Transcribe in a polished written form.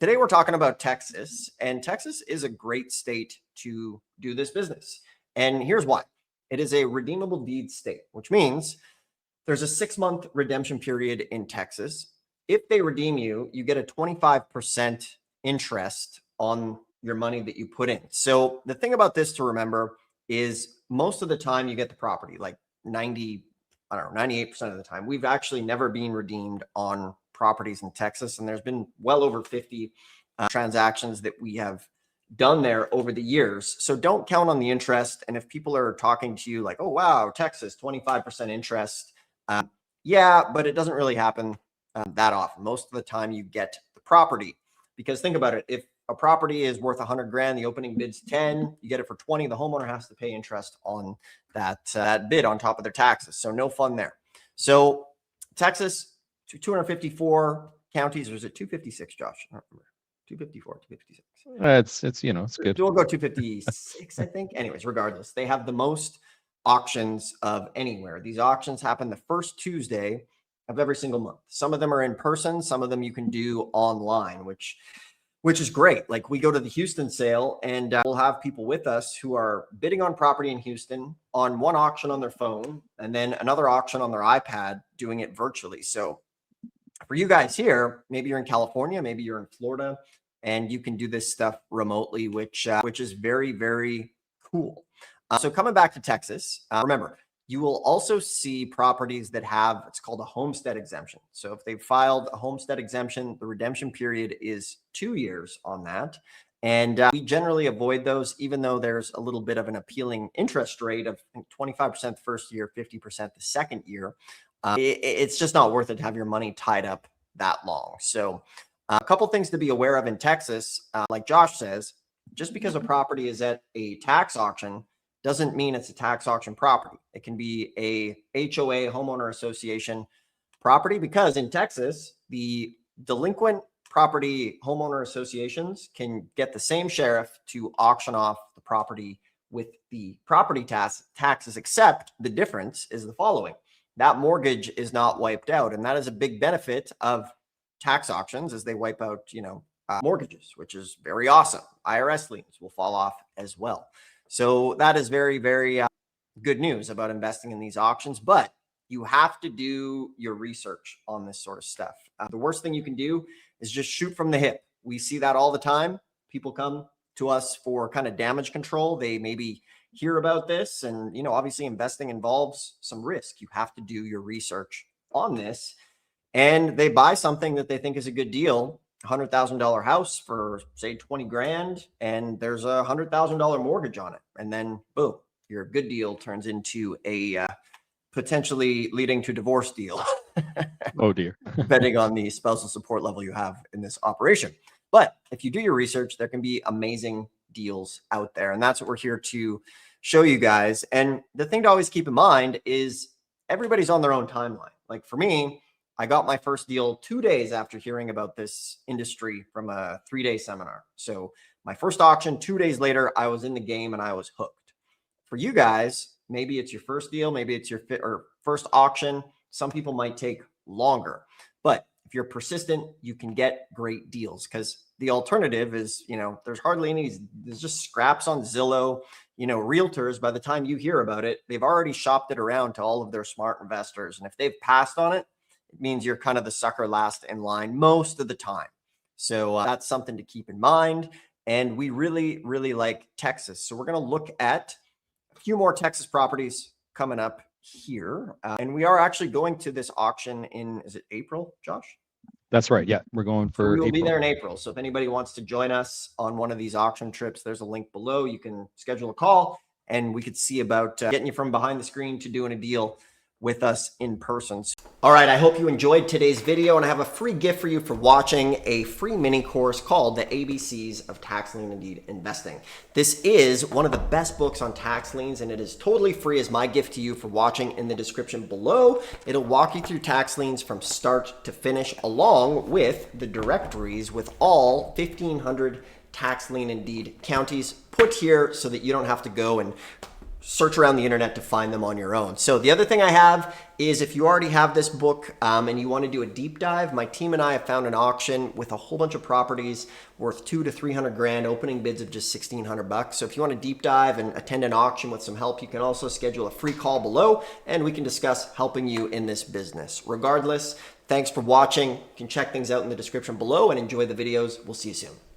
Today we're talking about Texas, and Texas is a great state to do this business. And here's why. It is a redeemable deed state, which means there's a 6-month redemption period in Texas. If they redeem you, you get a 25% interest on your money that you put in. So the thing about this to remember is most of the time you get the property, like 98% of the time. We've actually never been redeemed on properties in Texas, and there's been well over 50 transactions that we have done there over the years. So don't count on the interest. And if people are talking to you like, oh, wow, Texas, 25% interest. Yeah, but it doesn't really happen that often. Most of the time you get the property, because think about it. If a property is worth 100 grand, the opening bid's 10, you get it for 20, the homeowner has to pay interest on that bid on top of their taxes. So no fun there. So Texas, 254 counties, or is it 256, Josh? I don't remember. 254, 256. It's good. We'll go 256, I think. Anyways, regardless, they have the most auctions of anywhere. These auctions happen the first Tuesday of every single month. Some of them are in person, some of them you can do online, which is great. Like we go to the Houston sale and we'll have people with us who are bidding on property in Houston on one auction on their phone and then another auction on their iPad, doing it virtually. So for you guys here, maybe you're in California, maybe you're in Florida, and you can do this stuff remotely, which is very, very cool. So coming back to Texas, remember, you will also see properties that have, it's called a homestead exemption. So if they've filed a homestead exemption, the redemption period is 2 years on that. And we generally avoid those, even though there's a little bit of an appealing interest rate of 25% the first year, 50% the second year. It's just not worth it to have your money tied up that long. So a couple things to be aware of in Texas, like Josh says, just because a property is at a tax auction doesn't mean it's a tax auction property. It can be a HOA, homeowner association property, because in Texas, the delinquent property homeowner associations can get the same sheriff to auction off the property with the property taxes, except the difference is the following. That mortgage is not wiped out. And that is a big benefit of tax auctions, as they wipe out, mortgages, which is very awesome. IRS liens will fall off as well. So that is very, very good news about investing in these auctions, but you have to do your research on this sort of stuff. The worst thing you can do is just shoot from the hip. We see that all the time. People come to us for kind of damage control. They maybe hear about this, and obviously investing involves some risk. You have to do your research on this, and they buy something that they think is a good deal, $100,000 house for say 20 grand, and there's a $100,000 mortgage on it, and then boom, your good deal turns into a potentially leading to divorce deal. Oh dear. Depending on the spousal support level you have in this operation. But if you do your research, there can be amazing deals out there. And that's what we're here to show you guys. And the thing to always keep in mind is everybody's on their own timeline. Like for me, I got my first deal 2 days after hearing about this industry from a 3-day seminar. So my first auction, 2 days later, I was in the game and I was hooked. For you guys, maybe it's your first deal, maybe it's your first auction. Some people might take longer, but if you're persistent, you can get great deals, because the alternative is, there's hardly any, there's just scraps on Zillow. Realtors, by the time you hear about it, they've already shopped it around to all of their smart investors. And if they've passed on it, it means you're kind of the sucker last in line most of the time. So that's something to keep in mind. And we really, really like Texas. So we're going to look at a few more Texas properties coming up here. And we are actually going to this auction in, is it April, Josh? That's right. Yeah, we're going for We will be April. there in April. So if anybody wants to join us on one of these auction trips, there's a link below. You can schedule a call and we could see about getting you from behind the screen to doing a deal with us in person. All right, I hope you enjoyed today's video, and I have a free gift for you for watching a free mini course called The ABCs of Tax Lien and Deed Investing. This is one of the best books on tax liens, and it is totally free as my gift to you for watching. In the description below, it'll walk you through tax liens from start to finish, along with the directories with all 1,500 tax lien and deed counties put here so that you don't have to go and search around the internet to find them on your own. So the other thing I have is if you already have this book and you want to do a deep dive, my team and I have found an auction with a whole bunch of properties worth 200 to 300 grand, opening bids of just 1,600 bucks. So if you want to deep dive and attend an auction with some help, you can also schedule a free call below and we can discuss helping you in this business. Regardless, thanks for watching. You can check things out in the description below and enjoy the videos. We'll see you soon.